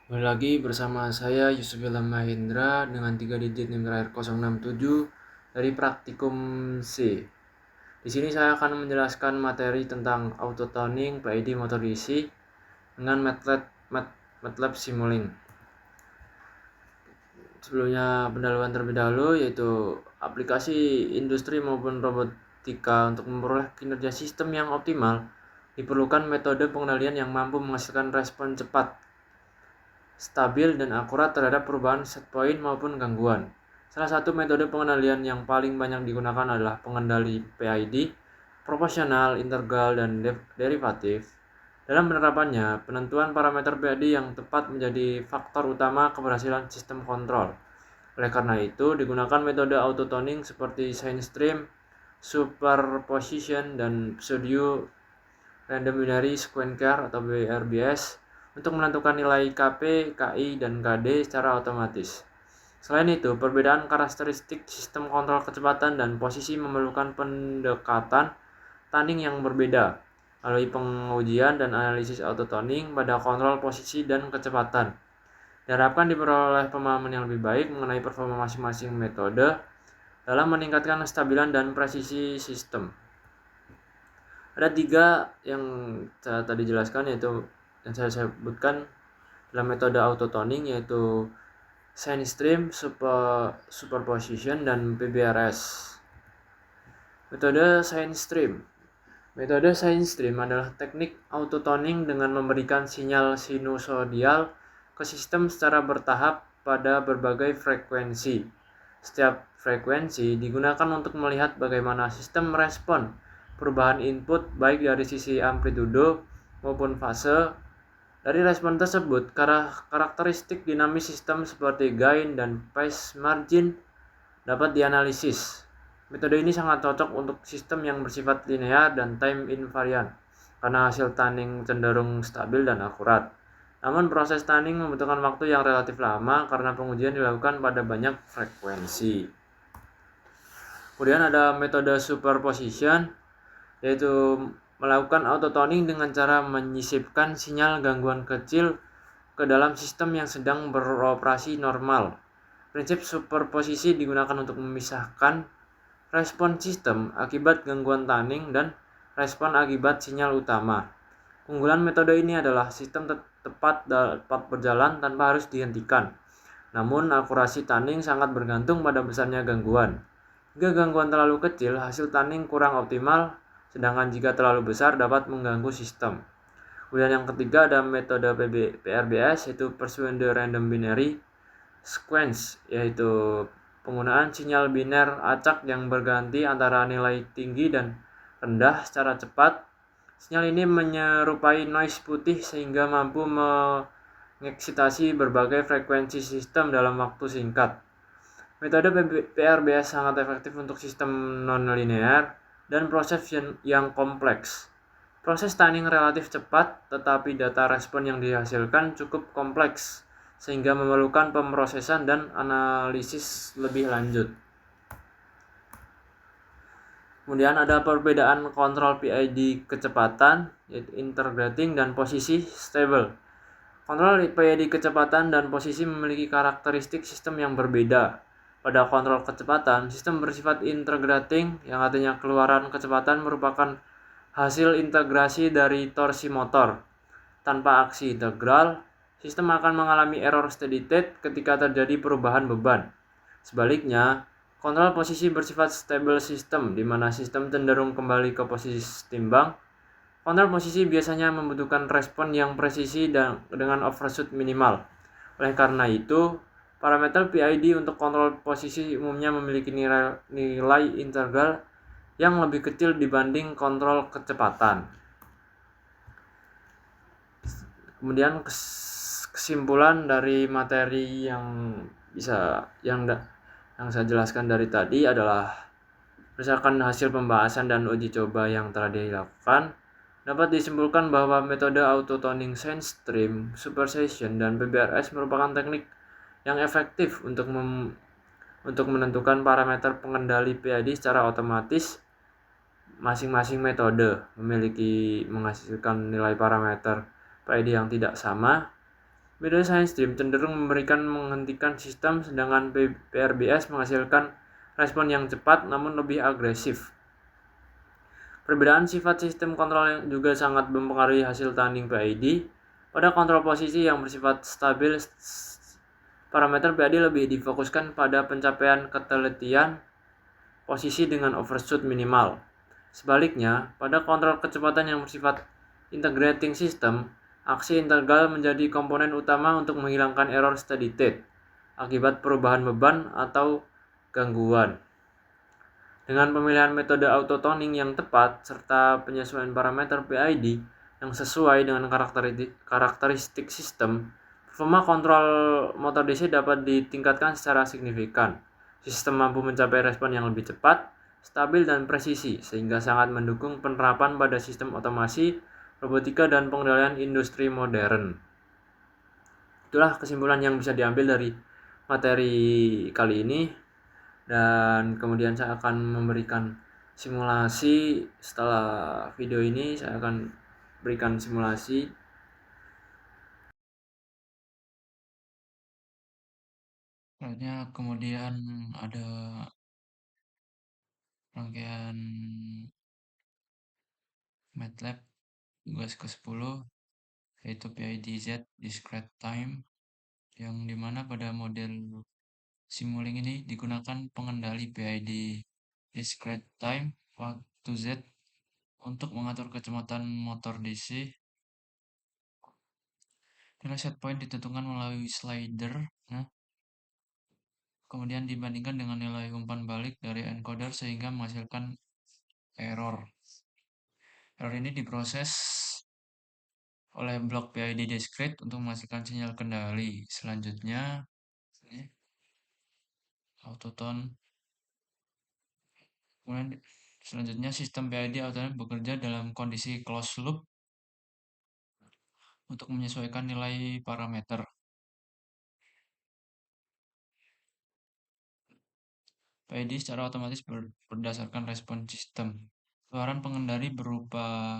Kembali lagi bersama saya Yusuf Ilham Mahendra dengan 3 digit NIM terakhir 067 dari Praktikum C. Di sini saya akan menjelaskan materi tentang autotuning PID motor DC dengan MATLAB Simulink. Sebelumnya pendahuluan terlebih dahulu yaitu aplikasi industri maupun robotika untuk memperoleh kinerja sistem yang optimal diperlukan metode pengendalian yang mampu menghasilkan respon cepat, stabil dan akurat terhadap perubahan set point maupun gangguan. Salah satu metode pengendalian yang paling banyak digunakan adalah pengendali PID, proporsional, integral, dan derivatif. Dalam penerapannya, penentuan parameter PID yang tepat menjadi faktor utama keberhasilan sistem kontrol. Oleh karena itu, digunakan metode autotuning seperti sine stream, superposition, dan pseudo random binary sequencer atau BRBS untuk menentukan nilai KP, KI, dan KD secara otomatis. Selain itu, perbedaan karakteristik sistem kontrol kecepatan dan posisi memerlukan pendekatan tuning yang berbeda melalui pengujian dan analisis autotuning pada kontrol posisi dan kecepatan. Diharapkan diperoleh pemahaman yang lebih baik mengenai performa masing-masing metode dalam meningkatkan kestabilan dan presisi sistem. Ada 3 yang saya tadi jelaskan, yaitu yang saya sebutkan dalam metode autotuning, yaitu sine stream, superposition, dan PBRS. Metode sine stream. Metode sine stream adalah teknik autotuning dengan memberikan sinyal sinusoidal ke sistem secara bertahap pada berbagai frekuensi. Setiap frekuensi digunakan untuk melihat bagaimana sistem merespon perubahan input baik dari sisi amplitudo maupun fase. Dari respon tersebut, karakteristik dinamis sistem seperti gain dan phase margin dapat dianalisis. Metode ini sangat cocok untuk sistem yang bersifat linear dan time invariant karena hasil tuning cenderung stabil dan akurat. Namun proses tuning membutuhkan waktu yang relatif lama karena pengujian dilakukan pada banyak frekuensi. Kemudian ada metode superposition, yaitu melakukan autotuning dengan cara menyisipkan sinyal gangguan kecil ke dalam sistem yang sedang beroperasi normal. Prinsip superposisi digunakan untuk memisahkan respon sistem akibat gangguan tuning dan respon akibat sinyal utama. Keunggulan metode ini adalah sistem tepat dapat berjalan tanpa harus dihentikan. Namun akurasi tuning sangat bergantung pada besarnya gangguan. Jika gangguan terlalu kecil, hasil tuning kurang optimal, sedangkan jika terlalu besar dapat mengganggu sistem. Kemudian yang ketiga ada metode PRBS, yaitu Pseudo Random Binary Sequence, yaitu penggunaan sinyal biner acak yang berganti antara nilai tinggi dan rendah secara cepat. Sinyal ini menyerupai noise putih sehingga mampu mengeksitasi berbagai frekuensi sistem dalam waktu singkat. Metode PRBS sangat efektif untuk sistem non-linear dan proses yang kompleks. Proses tuning relatif cepat, tetapi data respon yang dihasilkan cukup kompleks, sehingga memerlukan pemrosesan dan analisis lebih lanjut. Kemudian ada perbedaan kontrol PID kecepatan, yaitu integrating dan posisi stable. Kontrol PID kecepatan dan posisi memiliki karakteristik sistem yang berbeda. Pada kontrol kecepatan, sistem bersifat integrating, yang artinya keluaran kecepatan merupakan hasil integrasi dari torsi motor. Tanpa aksi integral, sistem akan mengalami error steady state ketika terjadi perubahan beban. Sebaliknya, kontrol posisi bersifat stable system, di mana sistem cenderung kembali ke posisi setimbang. Kontrol posisi biasanya membutuhkan respon yang presisi dan dengan overshoot minimal. Oleh karena itu, parameter PID untuk kontrol posisi umumnya memiliki nilai integral yang lebih kecil dibanding kontrol kecepatan. Kemudian kesimpulan dari materi yang saya jelaskan dari tadi adalah berdasarkan hasil pembahasan dan uji coba yang telah dilakukan, dapat disimpulkan bahwa metode autotuning sine stream, superposition, dan PBRS merupakan teknik yang efektif untuk menentukan parameter pengendali PID secara otomatis. Masing-masing metode menghasilkan nilai parameter PID yang tidak sama. Metode Science Stream cenderung menghentikan sistem, sedangkan PRBS menghasilkan respon yang cepat namun lebih agresif. Perbedaan sifat sistem kontrol yang juga sangat mempengaruhi hasil tanding PID. Pada kontrol posisi yang bersifat stabil, parameter PID lebih difokuskan pada pencapaian ketelitian posisi dengan overshoot minimal. Sebaliknya, pada kontrol kecepatan yang bersifat integrating system, aksi integral menjadi komponen utama untuk menghilangkan error steady state akibat perubahan beban atau gangguan. Dengan pemilihan metode auto-toning yang tepat serta penyesuaian parameter PID yang sesuai dengan karakteristik sistem, performa kontrol motor DC dapat ditingkatkan secara signifikan. Sistem mampu mencapai respon yang lebih cepat, stabil, dan presisi, sehingga sangat mendukung penerapan pada sistem otomasi, robotika, dan pengendalian industri modern. Itulah kesimpulan yang bisa diambil dari materi kali ini. Dan kemudian saya akan memberikan simulasi. Setelah video ini saya akan berikan simulasi. Selanjutnya kemudian ada rangkaian MATLAB tugas ke-10 yaitu PIDZ discrete time, yang dimana pada model Simulink ini digunakan pengendali PID discrete time waktu Z untuk mengatur kecepatan motor DC. Nilai set point ditentukan melalui slider, kemudian dibandingkan dengan nilai umpan balik dari encoder sehingga menghasilkan error. Error ini diproses oleh blok PID discrete untuk menghasilkan sinyal kendali. Selanjutnya autotone. Kemudian selanjutnya sistem PID autotone bekerja dalam kondisi closed loop untuk menyesuaikan nilai parameter. PID secara otomatis berdasarkan respon sistem. Keluaran pengendali berupa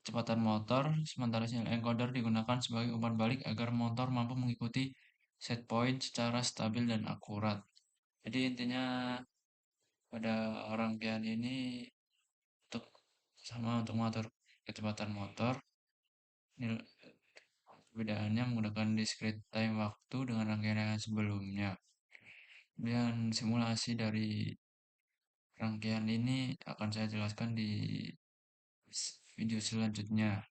kecepatan motor, sementara sinyal encoder digunakan sebagai umpan balik agar motor mampu mengikuti set point secara stabil dan akurat. Jadi intinya pada rangkaian ini untuk mengatur kecepatan motor, perbedaannya menggunakan discrete time waktu dengan rangkaian yang sebelumnya. Dan simulasi dari rangkaian ini akan saya jelaskan di video selanjutnya.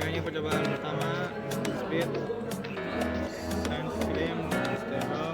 Ini percobaan pertama speed science stream stereo.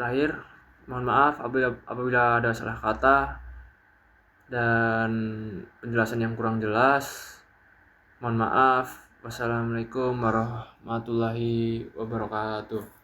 terakhir, mohon maaf apabila ada salah kata dan penjelasan yang kurang jelas. Mohon maaf. Wassalamualaikum warahmatullahi wabarakatuh.